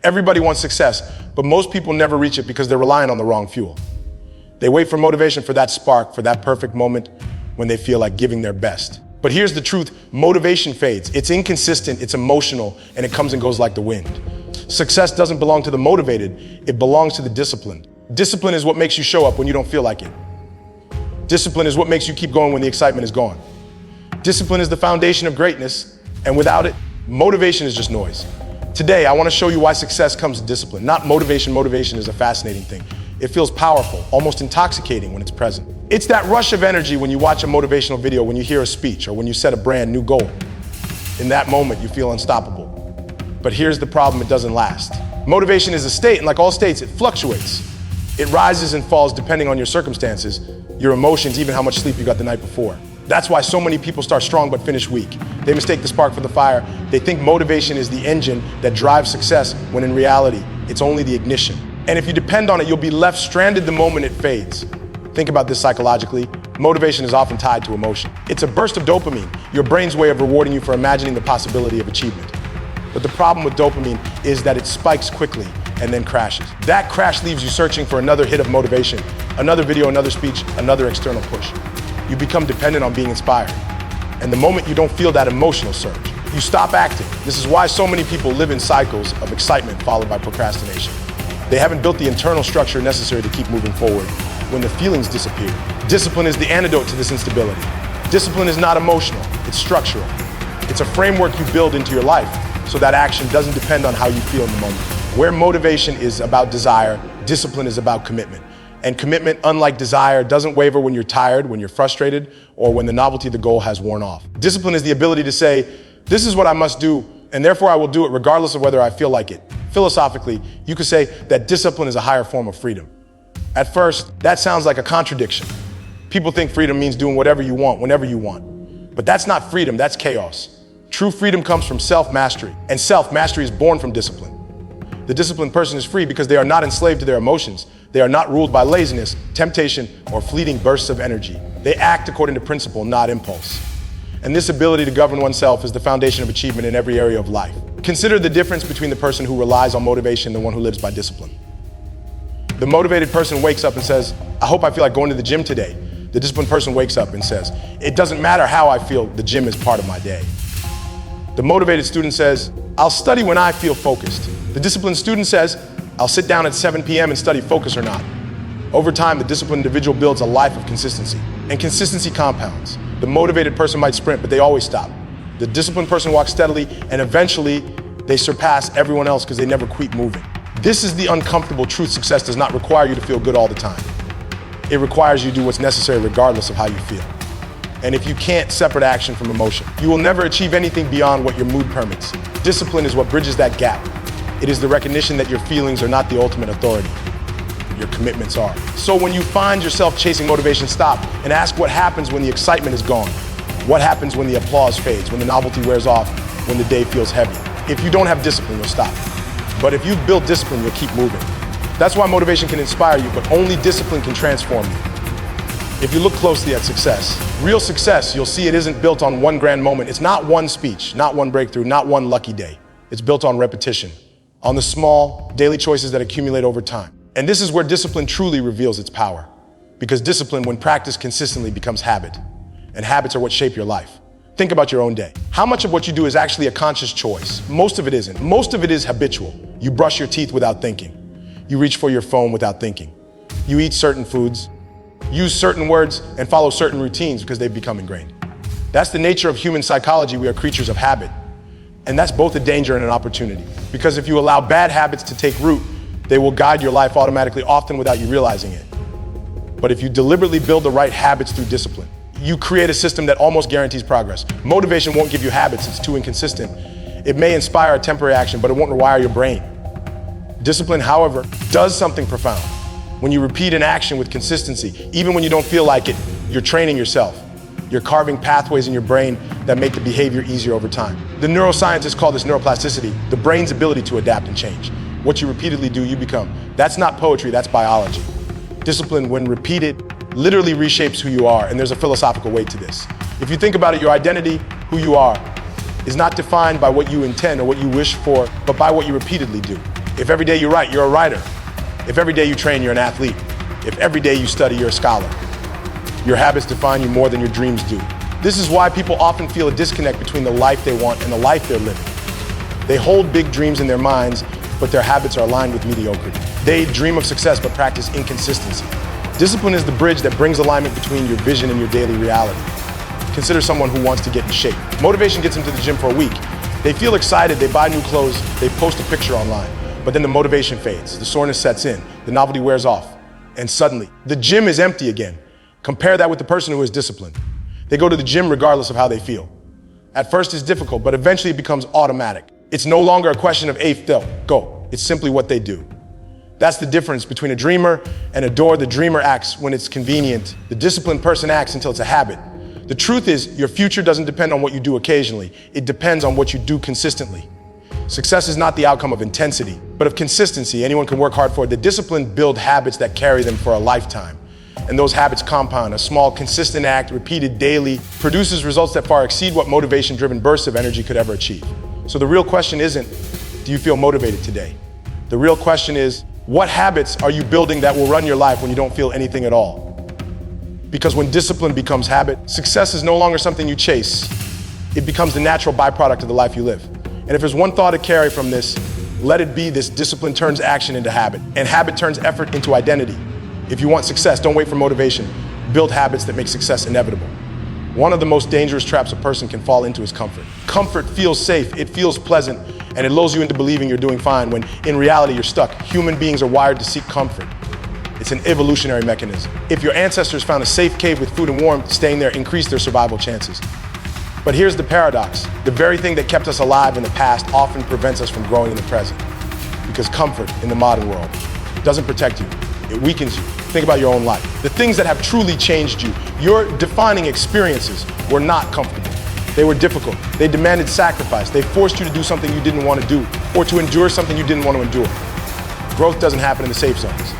Everybody wants success, but most people never reach it because they're relying on the wrong fuel. They wait for motivation for that spark, for that perfect moment when they feel like giving their best. But here's the truth, motivation fades. It's inconsistent, it's emotional, and it comes and goes like the wind. Success doesn't belong to the motivated, it belongs to the disciplined. Discipline is what makes you show up when you don't feel like it. Discipline is what makes you keep going when the excitement is gone. Discipline is the foundation of greatness, and without it, motivation is just noise. Today, I want to show you why success comes to discipline, not motivation. Motivation is a fascinating thing. It feels powerful, almost intoxicating when it's present. It's that rush of energy when you watch a motivational video, when you hear a speech, or when you set a brand new goal. In that moment, you feel unstoppable. But here's the problem, it doesn't last. Motivation is a state, and like all states, it fluctuates. It rises and falls depending on your circumstances, your emotions, even how much sleep you got the night before. That's why so many people start strong but finish weak. They mistake the spark for the fire. They think motivation is the engine that drives success, when in reality, it's only the ignition. And if you depend on it, you'll be left stranded the moment it fades. Think about this psychologically. Motivation is often tied to emotion. It's a burst of dopamine, your brain's way of rewarding you for imagining the possibility of achievement. But the problem with dopamine is that it spikes quickly and then crashes. That crash leaves you searching for another hit of motivation, another video, another speech, another external push. You become dependent on being inspired. And the moment you don't feel that emotional surge, you stop acting. This is why so many people live in cycles of excitement followed by procrastination. They haven't built the internal structure necessary to keep moving forward when the feelings disappear. Discipline is the antidote to this instability. Discipline is not emotional, it's structural. It's a framework you build into your life so that action doesn't depend on how you feel in the moment. Where motivation is about desire, discipline is about commitment. And commitment, unlike desire, doesn't waver when you're tired, when you're frustrated, or when the novelty of the goal has worn off. Discipline is the ability to say, this is what I must do, and therefore I will do it regardless of whether I feel like it. Philosophically, you could say that discipline is a higher form of freedom. At first, that sounds like a contradiction. People think freedom means doing whatever you want, whenever you want. But that's not freedom, that's chaos. True freedom comes from self-mastery, and self-mastery is born from discipline. The disciplined person is free because they are not enslaved to their emotions. They are not ruled by laziness, temptation, or fleeting bursts of energy. They act according to principle, not impulse. And this ability to govern oneself is the foundation of achievement in every area of life. Consider the difference between the person who relies on motivation and the one who lives by discipline. The motivated person wakes up and says, I hope I feel like going to the gym today. The disciplined person wakes up and says, it doesn't matter how I feel, the gym is part of my day. The motivated student says, I'll study when I feel focused. The disciplined student says, I'll sit down at 7 p.m. and study, focus or not. Over time, the disciplined individual builds a life of consistency, and consistency compounds. The motivated person might sprint, but they always stop. The disciplined person walks steadily, and eventually they surpass everyone else because they never quit moving. This is the uncomfortable truth. Success does not require you to feel good all the time. It requires you to do what's necessary regardless of how you feel. And if you can't separate action from emotion, you will never achieve anything beyond what your mood permits. Discipline is what bridges that gap. It is the recognition that your feelings are not the ultimate authority. Your commitments are. So when you find yourself chasing motivation, stop and ask what happens when the excitement is gone. What happens when the applause fades, when the novelty wears off, when the day feels heavy. If you don't have discipline, you'll stop. But if you've built discipline, you'll keep moving. That's why motivation can inspire you, but only discipline can transform you. If you look closely at success, real success, you'll see it isn't built on one grand moment. It's not one speech, not one breakthrough, not one lucky day. It's built on repetition, on the small daily choices that accumulate over time. And this is where discipline truly reveals its power. Because discipline, when practiced consistently, becomes habit. And habits are what shape your life. Think about your own day. How much of what you do is actually a conscious choice? Most of it isn't. Most of it is habitual. You brush your teeth without thinking. You reach for your phone without thinking. You eat certain foods, use certain words, and follow certain routines because they've become ingrained. That's the nature of human psychology. We are creatures of habit. And that's both a danger and an opportunity. Because if you allow bad habits to take root, they will guide your life automatically, often without you realizing it. But if you deliberately build the right habits through discipline, you create a system that almost guarantees progress. Motivation won't give you habits, it's too inconsistent. It may inspire a temporary action, but it won't rewire your brain. Discipline, however, does something profound. When you repeat an action with consistency, even when you don't feel like it, you're training yourself. You're carving pathways in your brain that make the behavior easier over time. The neuroscientists call this neuroplasticity, the brain's ability to adapt and change. What you repeatedly do, you become. That's not poetry, that's biology. Discipline, when repeated, literally reshapes who you are, and there's a philosophical weight to this. If you think about it, your identity, who you are, is not defined by what you intend or what you wish for, but by what you repeatedly do. If every day you write, you're a writer. If every day you train, you're an athlete. If every day you study, you're a scholar. Your habits define you more than your dreams do. This is why people often feel a disconnect between the life they want and the life they're living. They hold big dreams in their minds, but their habits are aligned with mediocrity. They dream of success, but practice inconsistency. Discipline is the bridge that brings alignment between your vision and your daily reality. Consider someone who wants to get in shape. Motivation gets them to the gym for a week. They feel excited, they buy new clothes, they post a picture online. But then the motivation fades, the soreness sets in, the novelty wears off, and suddenly, the gym is empty again. Compare that with the person who is disciplined. They go to the gym regardless of how they feel. At first it's difficult, but eventually it becomes automatic. It's no longer a question of if they'll go. It's simply what they do. That's the difference between a dreamer and a doer. The dreamer acts when it's convenient. The disciplined person acts until it's a habit. The truth is, your future doesn't depend on what you do occasionally. It depends on what you do consistently. Success is not the outcome of intensity, but of consistency. Anyone can work hard for it. The disciplined build habits that carry them for a lifetime. And those habits compound. A small, consistent act, repeated daily, produces results that far exceed what motivation-driven bursts of energy could ever achieve. So the real question isn't, do you feel motivated today? The real question is, what habits are you building that will run your life when you don't feel anything at all? Because when discipline becomes habit, success is no longer something you chase. It becomes the natural byproduct of the life you live. And if there's one thought to carry from this, let it be this: discipline turns action into habit, and habit turns effort into identity. If you want success, don't wait for motivation. Build habits that make success inevitable. One of the most dangerous traps a person can fall into is comfort. Comfort feels safe, it feels pleasant, and it lulls you into believing you're doing fine when in reality you're stuck. Human beings are wired to seek comfort. It's an evolutionary mechanism. If your ancestors found a safe cave with food and warmth, staying there increased their survival chances. But here's the paradox. The very thing that kept us alive in the past often prevents us from growing in the present. Because comfort in the modern world doesn't protect you, it weakens you. Think about your own life. The things that have truly changed you, your defining experiences, were not comfortable. They were difficult. They demanded sacrifice. They forced you to do something you didn't want to do, or to endure something you didn't want to endure. Growth doesn't happen in the safe zones.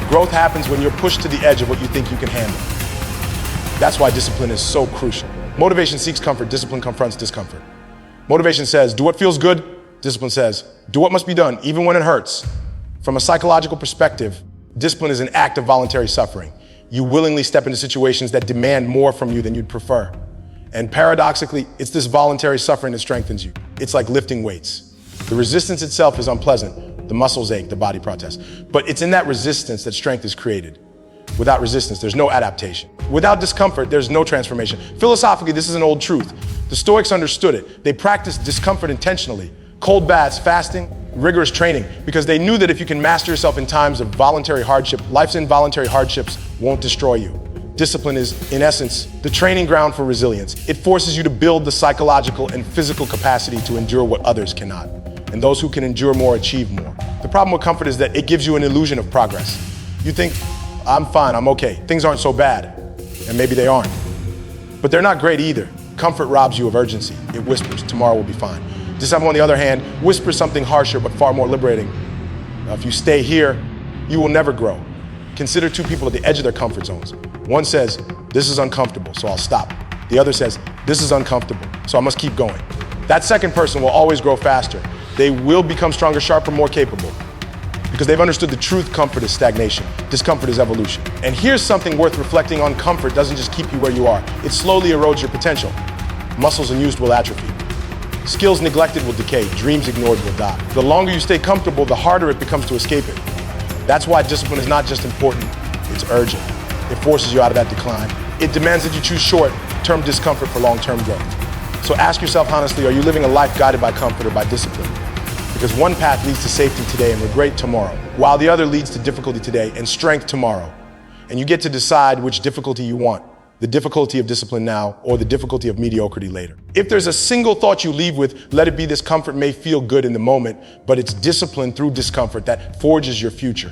Growth happens when you're pushed to the edge of what you think you can handle. That's why discipline is so crucial. Motivation seeks comfort, discipline confronts discomfort. Motivation says, do what feels good. Discipline says, do what must be done, even when it hurts. From a psychological perspective, discipline is an act of voluntary suffering. You willingly step into situations that demand more from you than you'd prefer. And paradoxically, it's this voluntary suffering that strengthens you. It's like lifting weights. The resistance itself is unpleasant. The muscles ache, the body protests. But it's in that resistance that strength is created. Without resistance, there's no adaptation. Without discomfort, there's no transformation. Philosophically, this is an old truth. The Stoics understood it. They practiced discomfort intentionally. Cold baths, fasting, rigorous training, because they knew that if you can master yourself in times of voluntary hardship, life's involuntary hardships won't destroy you. Discipline is, in essence, the training ground for resilience. It forces you to build the psychological and physical capacity to endure what others cannot. And those who can endure more achieve more. The problem with comfort is that it gives you an illusion of progress. You think, I'm fine, I'm okay. Things aren't so bad. And maybe they aren't. But they're not great either. Comfort robs you of urgency. It whispers, tomorrow will be fine. Discipline, on the other hand, whispers something harsher but far more liberating. If you stay here, you will never grow. Consider two people at the edge of their comfort zones. One says, this is uncomfortable, so I'll stop. The other says, this is uncomfortable, so I must keep going. That second person will always grow faster. They will become stronger, sharper, more capable. Because they've understood the truth. Comfort is stagnation. Discomfort is evolution. And here's something worth reflecting on. Comfort doesn't just keep you where you are. It slowly erodes your potential. Muscles unused will atrophy. Skills neglected will decay. Dreams ignored will die. The longer you stay comfortable, the harder it becomes to escape it. That's why discipline is not just important, it's urgent. It forces you out of that decline. It demands that you choose short-term discomfort for long-term growth. So ask yourself honestly, are you living a life guided by comfort or by discipline? Because one path leads to safety today and regret tomorrow, while the other leads to difficulty today and strength tomorrow. And you get to decide which difficulty you want, the difficulty of discipline now or the difficulty of mediocrity later. If there's a single thought you leave with, let it be this: comfort may feel good in the moment, but it's discipline through discomfort that forges your future.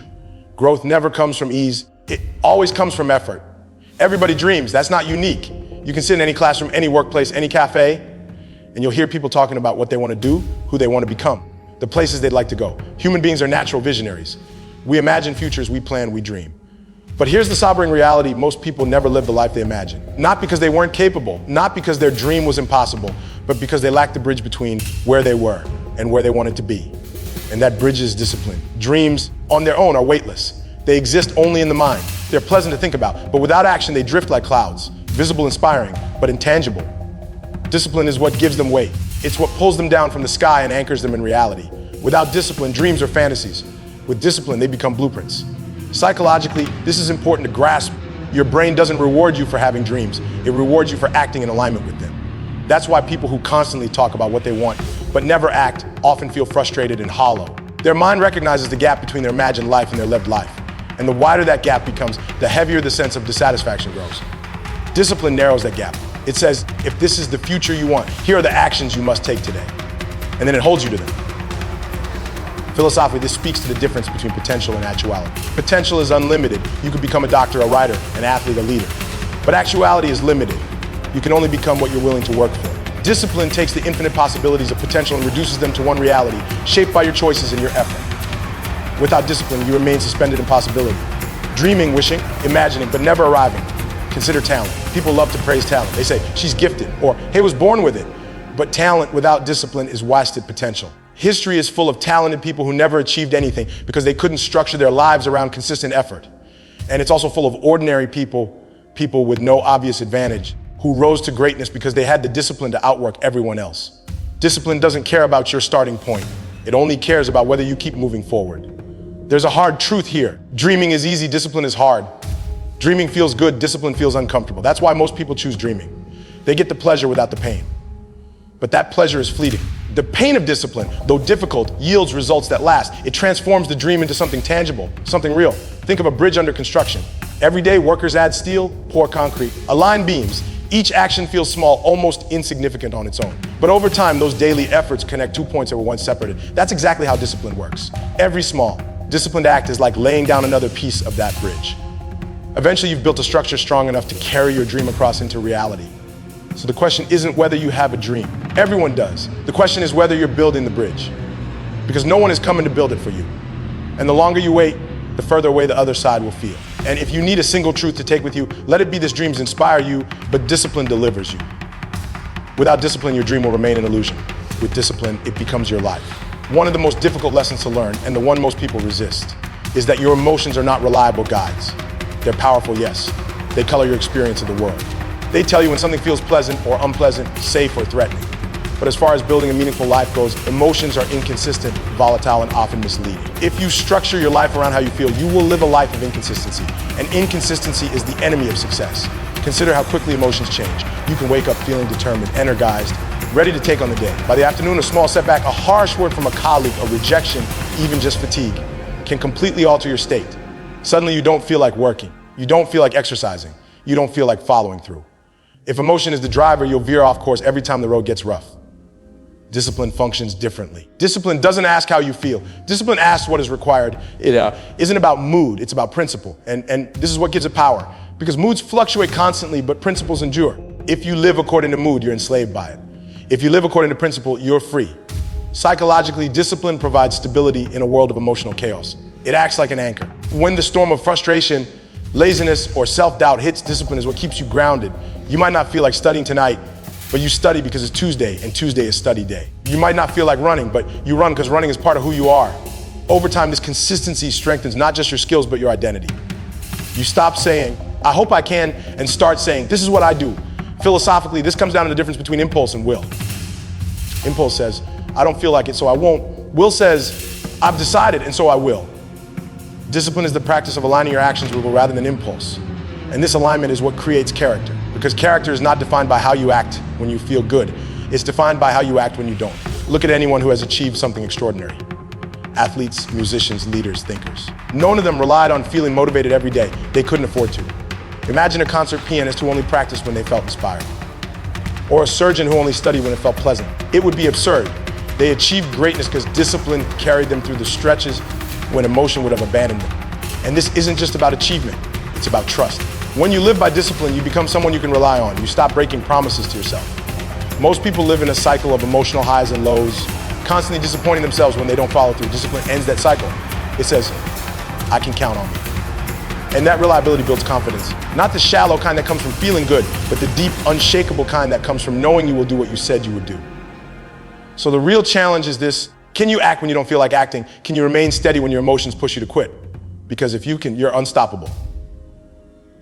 Growth never comes from ease, it always comes from effort. Everybody dreams, that's not unique. You can sit in any classroom, any workplace, any cafe, and you'll hear people talking about what they want to do, who they want to become, the places they'd like to go. Human beings are natural visionaries. We imagine futures, we plan, we dream. But here's the sobering reality: most people never live the life they imagined. Not because they weren't capable, not because their dream was impossible, but because they lacked the bridge between where they were and where they wanted to be. and that bridge is discipline. Dreams on their own are weightless. They exist only in the mind. They're pleasant to think about, but without action, they drift like clouds, visible, inspiring, but intangible. Discipline is what gives them weight. It's what pulls them down from the sky and anchors them in reality. Without discipline, dreams are fantasies. With discipline, they become blueprints. Psychologically, this is important to grasp. Your brain doesn't reward you for having dreams. It rewards you for acting in alignment with them. That's why people who constantly talk about what they want but never act often feel frustrated and hollow. Their mind recognizes the gap between their imagined life and their lived life. And the wider that gap becomes, the heavier the sense of dissatisfaction grows. Discipline narrows that gap. It says, if this is the future you want, here are the actions you must take today. And then it holds you to them. Philosophically, this speaks to the difference between potential and actuality. Potential is unlimited. You could become a doctor, a writer, an athlete, a leader. But actuality is limited. You can only become what you're willing to work for. Discipline takes the infinite possibilities of potential and reduces them to one reality, shaped by your choices and your effort. Without discipline, you remain suspended in possibility. Dreaming, wishing, imagining, but never arriving. Consider talent. People love to praise talent. They say, she's gifted, or hey, was born with it. But talent without discipline is wasted potential. History is full of talented people who never achieved anything because they couldn't structure their lives around consistent effort. And it's also full of ordinary people with no obvious advantage, who rose to greatness because they had the discipline to outwork everyone else. Discipline doesn't care about your starting point. It only cares about whether you keep moving forward. There's a hard truth here. Dreaming is easy, discipline is hard. Dreaming feels good, discipline feels uncomfortable. That's why most people choose dreaming. They get the pleasure without the pain. But that pleasure is fleeting. The pain of discipline, though difficult, yields results that last. It transforms the dream into something tangible, something real. Think of a bridge under construction. Every day, workers add steel, pour concrete, align beams. Each action feels small, almost insignificant on its own. But over time, those daily efforts connect 2 points that were once separated. That's exactly how discipline works. Every small, disciplined act is like laying down another piece of that bridge. Eventually, you've built a structure strong enough to carry your dream across into reality. So the question isn't whether you have a dream. Everyone does. The question is whether you're building the bridge. Because no one is coming to build it for you. And the longer you wait, the further away the other side will feel. And if you need a single truth to take with you, let it be this: dreams inspire you, but discipline delivers you. Without discipline, your dream will remain an illusion. With discipline, it becomes your life. One of the most difficult lessons to learn, and the one most people resist, is that your emotions are not reliable guides. They're powerful, yes. They color your experience of the world. They tell you when something feels pleasant or unpleasant, safe or threatening. But as far as building a meaningful life goes, emotions are inconsistent, volatile, and often misleading. If you structure your life around how you feel, you will live a life of inconsistency. And inconsistency is the enemy of success. Consider how quickly emotions change. You can wake up feeling determined, energized, ready to take on the day. By the afternoon, a small setback, a harsh word from a colleague, a rejection, even just fatigue, can completely alter your state. Suddenly, you don't feel like working. You don't feel like exercising. You don't feel like following through. If emotion is the driver, you'll veer off course every time the road gets rough. Discipline functions differently. Discipline doesn't ask how you feel. Discipline asks what is required. It isn't about mood, it's about principle. And this is what gives it power. Because moods fluctuate constantly, but principles endure. If you live according to mood, you're enslaved by it. If you live according to principle, you're free. Psychologically, discipline provides stability in a world of emotional chaos. It acts like an anchor. When the storm of frustration, laziness, or self-doubt hits, discipline is what keeps you grounded. You might not feel like studying tonight, but you study because it's Tuesday, and Tuesday is study day. You might not feel like running, but you run because running is part of who you are. Over time, this consistency strengthens not just your skills, but your identity. You stop saying, I hope I can, and start saying, this is what I do. Philosophically, this comes down to the difference between impulse and will. Impulse says, I don't feel like it, so I won't. Will says, I've decided, and so I will. Discipline is the practice of aligning your actions with will rather than impulse. And this alignment is what creates character. Because character is not defined by how you act when you feel good. It's defined by how you act when you don't. Look at anyone who has achieved something extraordinary. Athletes, musicians, leaders, thinkers. None of them relied on feeling motivated every day. They couldn't afford to. Imagine a concert pianist who only practiced when they felt inspired. Or a surgeon who only studied when it felt pleasant. It would be absurd. They achieved greatness because discipline carried them through the stretches when emotion would have abandoned them. And this isn't just about achievement, it's about trust. When you live by discipline, you become someone you can rely on. You stop breaking promises to yourself. Most people live in a cycle of emotional highs and lows, constantly disappointing themselves when they don't follow through. Discipline ends that cycle. It says, I can count on me. And that reliability builds confidence. Not the shallow kind that comes from feeling good, but the deep, unshakable kind that comes from knowing you will do what you said you would do. So the real challenge is this: Can you act when you don't feel like acting? Can you remain steady when your emotions push you to quit? Because if you can, you're unstoppable.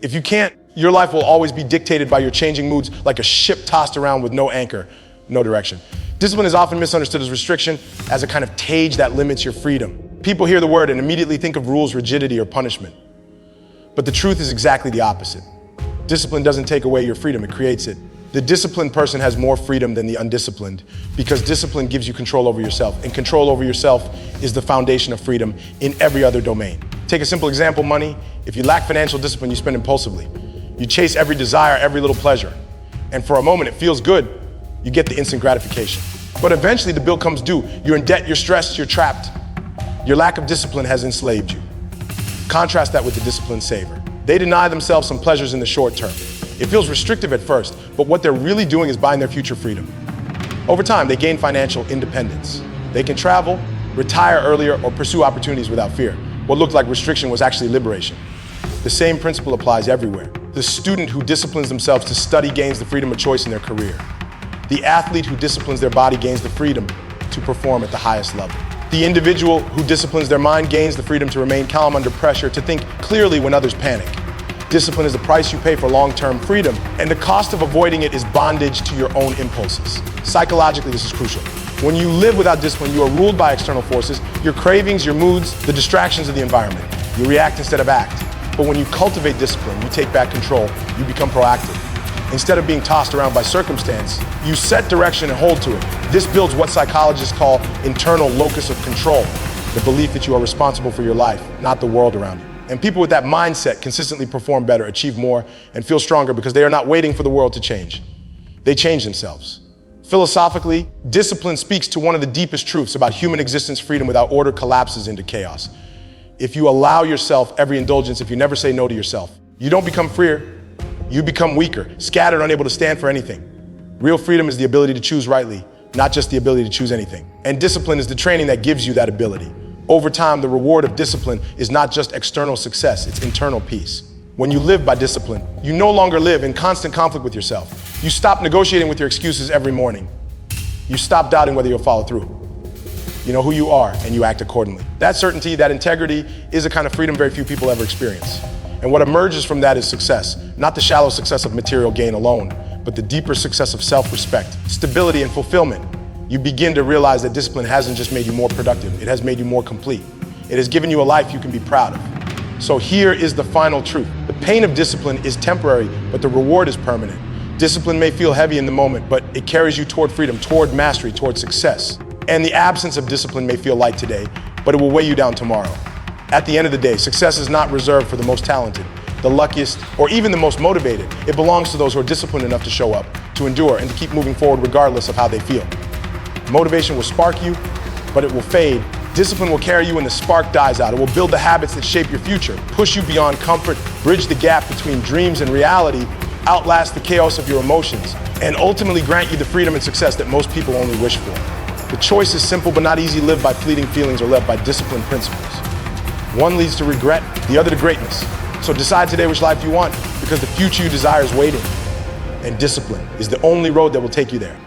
If you can't, your life will always be dictated by your changing moods, like a ship tossed around with no anchor, no direction. Discipline is often misunderstood as restriction, as a kind of cage that limits your freedom. People hear the word and immediately think of rules, rigidity, or punishment. But the truth is exactly the opposite. Discipline doesn't take away your freedom, it creates it. The disciplined person has more freedom than the undisciplined, because discipline gives you control over yourself, and control over yourself is the foundation of freedom in every other domain. Take a simple example, money. If you lack financial discipline, you spend impulsively. You chase every desire, every little pleasure. And for a moment, it feels good. You get the instant gratification. But eventually the bill comes due. You're in debt, you're stressed, you're trapped. Your lack of discipline has enslaved you. Contrast that with the disciplined saver. They deny themselves some pleasures in the short term. It feels restrictive at first, but what they're really doing is buying their future freedom. Over time, they gain financial independence. They can travel, retire earlier, or pursue opportunities without fear. What looked like restriction was actually liberation. The same principle applies everywhere. The student who disciplines themselves to study gains the freedom of choice in their career. The athlete who disciplines their body gains the freedom to perform at the highest level. The individual who disciplines their mind gains the freedom to remain calm under pressure, to think clearly when others panic. Discipline is the price you pay for long-term freedom, and the cost of avoiding it is bondage to your own impulses. Psychologically, this is crucial. When you live without discipline, you are ruled by external forces, your cravings, your moods, the distractions of the environment. You react instead of act. But when you cultivate discipline, you take back control, you become proactive. Instead of being tossed around by circumstance, you set direction and hold to it. This builds what psychologists call internal locus of control, the belief that you are responsible for your life, not the world around you. And people with that mindset consistently perform better, achieve more, and feel stronger because they are not waiting for the world to change. They change themselves. Philosophically, discipline speaks to one of the deepest truths about human existence. Freedom without order collapses into chaos. If you allow yourself every indulgence, if you never say no to yourself, you don't become freer, you become weaker, scattered, unable to stand for anything. Real freedom is the ability to choose rightly, not just the ability to choose anything. And discipline is the training that gives you that ability. Over time, the reward of discipline is not just external success, it's internal peace. When you live by discipline, you no longer live in constant conflict with yourself. You stop negotiating with your excuses every morning. You stop doubting whether you'll follow through. You know who you are, and you act accordingly. That certainty, that integrity, is a kind of freedom very few people ever experience. And what emerges from that is success, not the shallow success of material gain alone, but the deeper success of self-respect, stability, and fulfillment. You begin to realize that discipline hasn't just made you more productive, it has made you more complete. It has given you a life you can be proud of. So here is the final truth. The pain of discipline is temporary, but the reward is permanent. Discipline may feel heavy in the moment, but it carries you toward freedom, toward mastery, toward success. And the absence of discipline may feel light today, but it will weigh you down tomorrow. At the end of the day, success is not reserved for the most talented, the luckiest, or even the most motivated. It belongs to those who are disciplined enough to show up, to endure, and to keep moving forward regardless of how they feel. Motivation will spark you, but it will fade. Discipline will carry you when the spark dies out. It will build the habits that shape your future, push you beyond comfort, bridge the gap between dreams and reality, outlast the chaos of your emotions, and ultimately grant you the freedom and success that most people only wish for. The choice is simple but not easy, lived by fleeting feelings or led by disciplined principles. One leads to regret, the other to greatness. So decide today which life you want, because the future you desire is waiting. And discipline is the only road that will take you there.